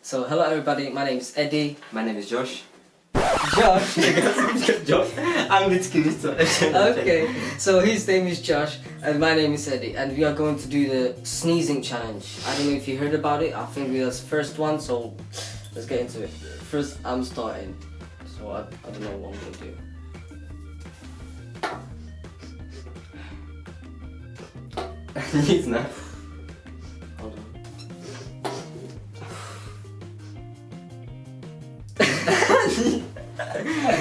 So hello everybody, my name is Eddie. My name is Josh. Josh? Josh? Anglicky, wiesz co? Okay, so his name is Josh and my name is Eddie, and we are going to do the sneezing challenge. I don't know if you heard about it. I think that's the first one, so let's get into it. First, I'm starting, so I don't know what I'm gonna do. Nic, ne? Hold on.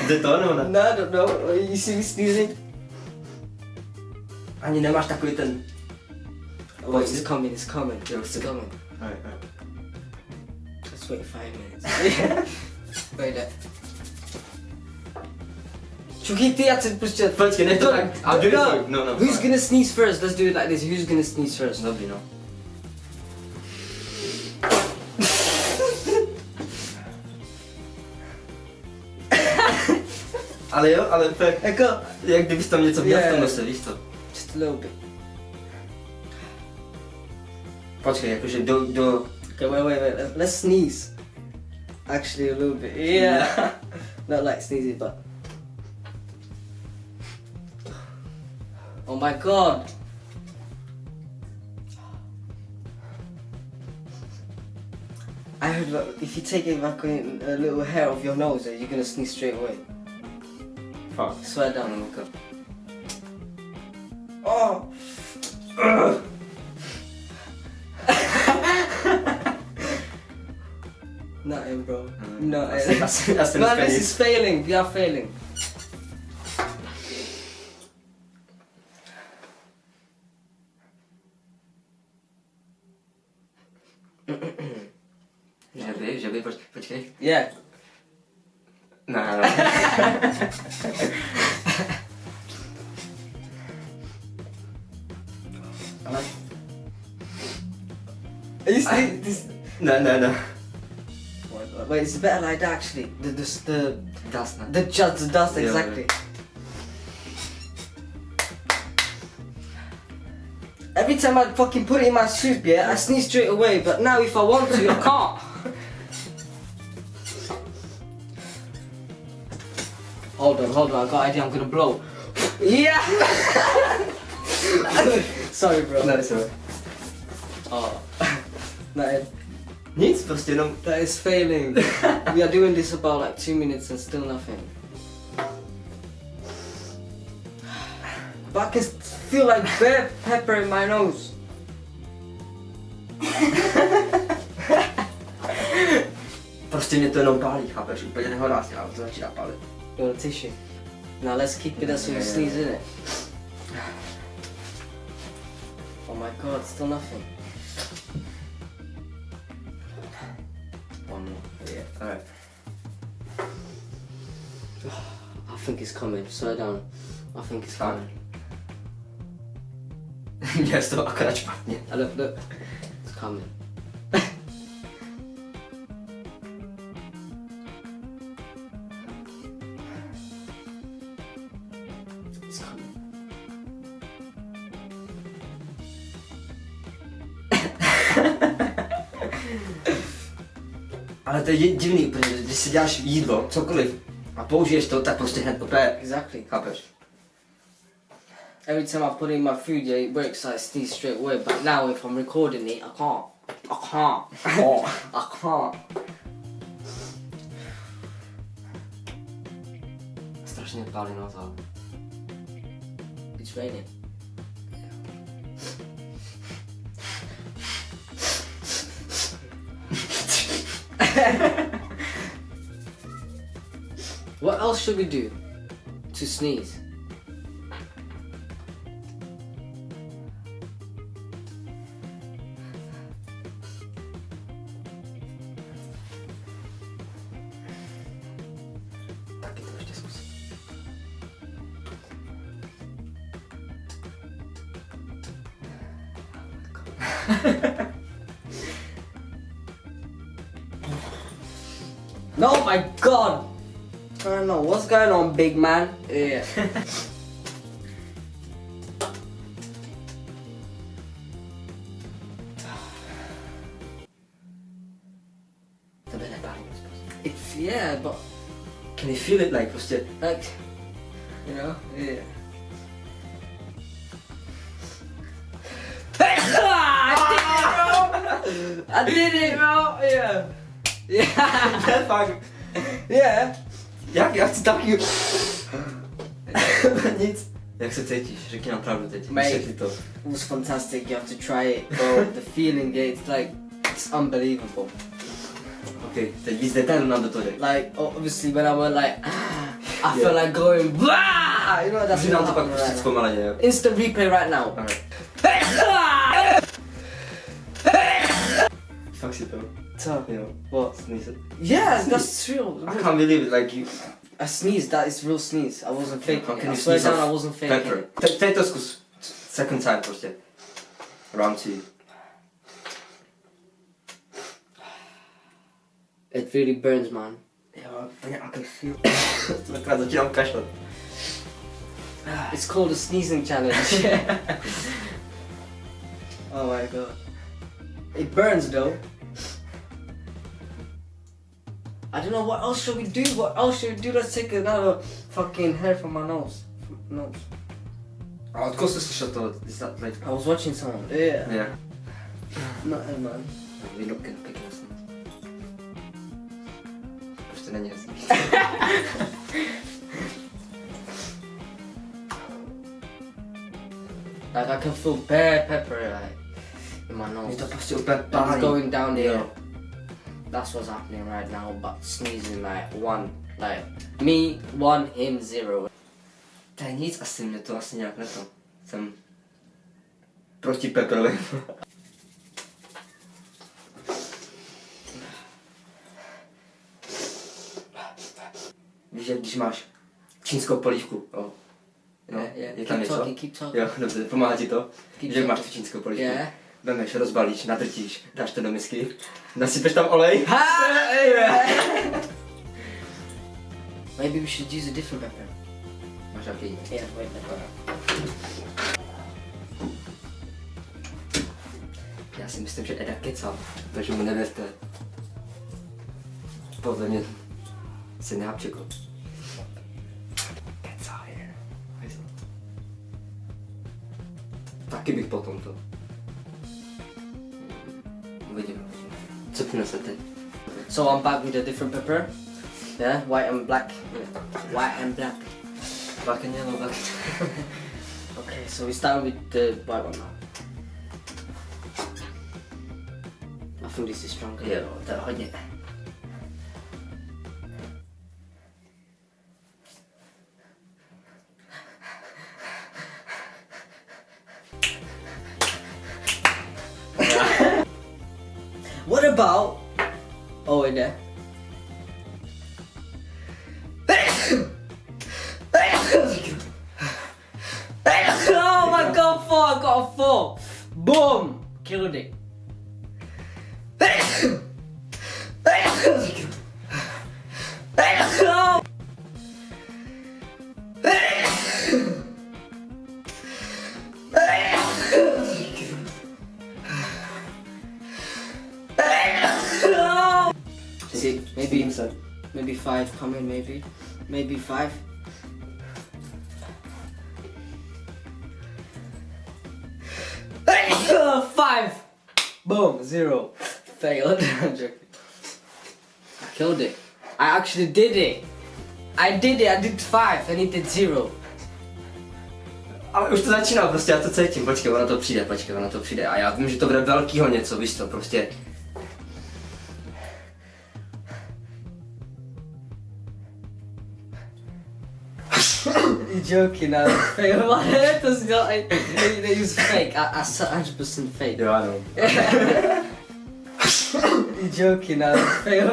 Jde to nebo ne? No, I don't know. You see me sneezing? Ani nemáš takový ten... Oh, it's coming, it's coming. Jo, It's coming. Let's wait 5 minutes. Wait there. Čuky, ty, já chci prostě... Počkej, nech to tak. I'll do it for you. No, Who's gonna sneeze first? Let's do it like this. Who's gonna sneeze first? Dobrý, no. Ale jo, ale fakt, Jako... jak kdybys tam něco měl v tom Yeah. nose, víš co? Just a little bit. Počkej, jakože do... Okay, wait. Let's sneeze. Actually, a little bit. Yeah. Not like sneezy, but... Oh my god! I heard that if you take a little hair off your nose, you're gonna sneeze straight away. Fuck. Swear down. No, okay. Oh! Nothing, bro. Nothing. Asi Man, dneska this nic. is failing. We are failing. Že by, počkej. Yeah. Ne. Ale... Are you see this? Ne. Wait, it's better like that actually. The Dust, ne? the dust Yeah, exactly. Every time I fucking put it in my soup, yeah, I sneeze straight away. But now if I want to, I can't. Hold on, I got an idea. I'm gonna blow. Yeah. Sorry, bro. Ne, sorry. Oh, that Nic, prostě jenom... is failing. We are doing this about like 2 minutes and still nothing. But I can feel like bare pepper in my nose. Prostě mě to jenom pálí, chápeš? Úplně nehorázně, ale to začíná pálit. You want a tissue? Now let's keep it as you sneeze in it. Oh my god, still nothing. One more. Yeah, alright. I think it's coming. Slow down. I think it's coming. Měl jsi to akorát špatně. Look. It's coming. It's coming. Ale to je divný úplně, když si děláš jídlo, cokoliv, a použiješ to, tak prostě hned opět, Exactly. chápeš? Every time I put in my food, yeah, it works. I sneeze straight away. But now, if I'm recording it, I can't. I can't. Strašně pálí nos, ale... It's raining. What else should we do to sneeze? Taky to ještě zkusím. No, my God! I don't know what's going on, big man. Yeah. Tebe nepálí. It's, yeah, but Can you feel it, like, prostě... like, you know, yeah. I did it, bro! Yeah. Yeah. Fakt. Yeah. Jak chci taky... Nic. Jak se cítíš? Řekni nám pravdu teď. Mate. Vysvětli to. It was fantastic. You have to try it, bro. The feeling, it's like, it's unbelievable. Ok, teď víc detailů nám do toho dej. Like, obviously, when I went like, I felt like going, blah! You know, that's Můžu nám to what pak happened pustit right now. zpomaleně, jo? Instant replay right now. Alright. Fakt si to? So, Jo. what? Sneeze. Yeah, that's real. I can't believe it, like you... I sneezed, that is real sneeze. I wasn't faking How it. can I you swear sneeze down, off I wasn't faking pepper? it. Teď to zkus. Second time prostě. Round 2. It really burns, man. Jo, I can feel... Takhle začínám kašlat. It's called a sneezing challenge. Oh my god. It burns though. I don't know, what else should we do? What else should we do? Let's take another fucking hair from my nose. Nose. A od koho jsi slyšel to? Is that like... I was watching someone. Yeah. Yeah. Nothing, man. Výrobky pěkně jasný. Prostě není jasný. Like I can feel bare pepper like in my Je nose. to prostě úplně It's pálí. going down there. Jo. That's what's happening right now. But sneezing like one, like me 1, him 0. To je nic, asi mě to asi nějak neto. Jsem proti pepperovi. Víš, že když máš čínskou polívku, no, je tam Keep něco? talking, keep talking. Jo, dobře, pomáhá ti to? Keep Víš, jak máš tu talking. čínskou polívku? Yeah. Vemeš, rozbalíš, nadrtíš, dáš to do misky, nasypeš tam olej. Maybe we should use a different pepper. Máš jaký? Yeah, wait, Já si myslím, že Eda kecal, takže mu nevěřte. Podle mě se nehápčekl. Kecal je. Taky bych potom to. Uvidím. Co přinesete? So I'm back with a different pepper. Yeah, white and black. Yeah. White and black. Black and yellow, black. Okay, so we start with the white one now. I think this is stronger. Jo, to je hodně. What about? Oh, in there. Oh my god, 4! I got a 4! Boom! Killed it. See, maybe 5 coming, maybe 5. Five! Boom, 0. Failed. I'm joking. I killed it. I actually did it. I did 5 and he did 0. Ale už to začíná, prostě já to cítím, počkej, ono to přijde a já vím, že to bude velkýho něco, víš to, prostě. You're joking now. Fail. That's not, they use fake. I 100% fake. Jo, ano. You're joking now. Fail.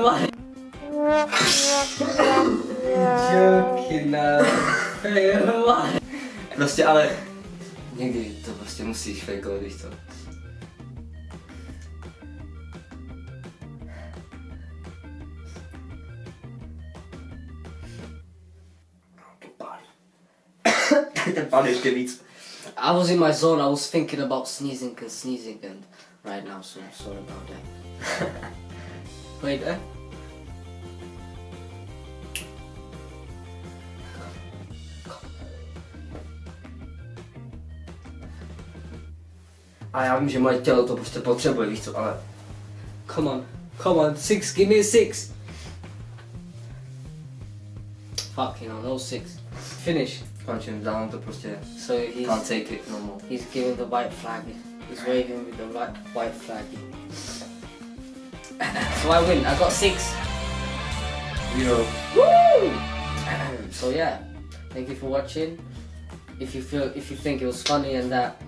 You're joking now. Fail. Prostě ale někdy to prostě musíš fejkovat, víš co. Ten pán ještě víc. I was in my zone. I was thinking about sneezing and right now, so sorry about that. Wait, A já vím, že moje tělo to prostě potřebuje, víš co, ale... Come on, 6, give me a 6. Fuck, no 6. Finish. Končím, dávám to prostě... So Can't take it no more. he's giving the white flag. He's waving with the white flag. So I win, I got 6. 0. Woo! So yeah, thank you for watching. If you think it was funny and that,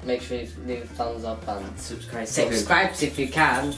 make sure you leave a thumbs up and Subscribe. subscribe if you can.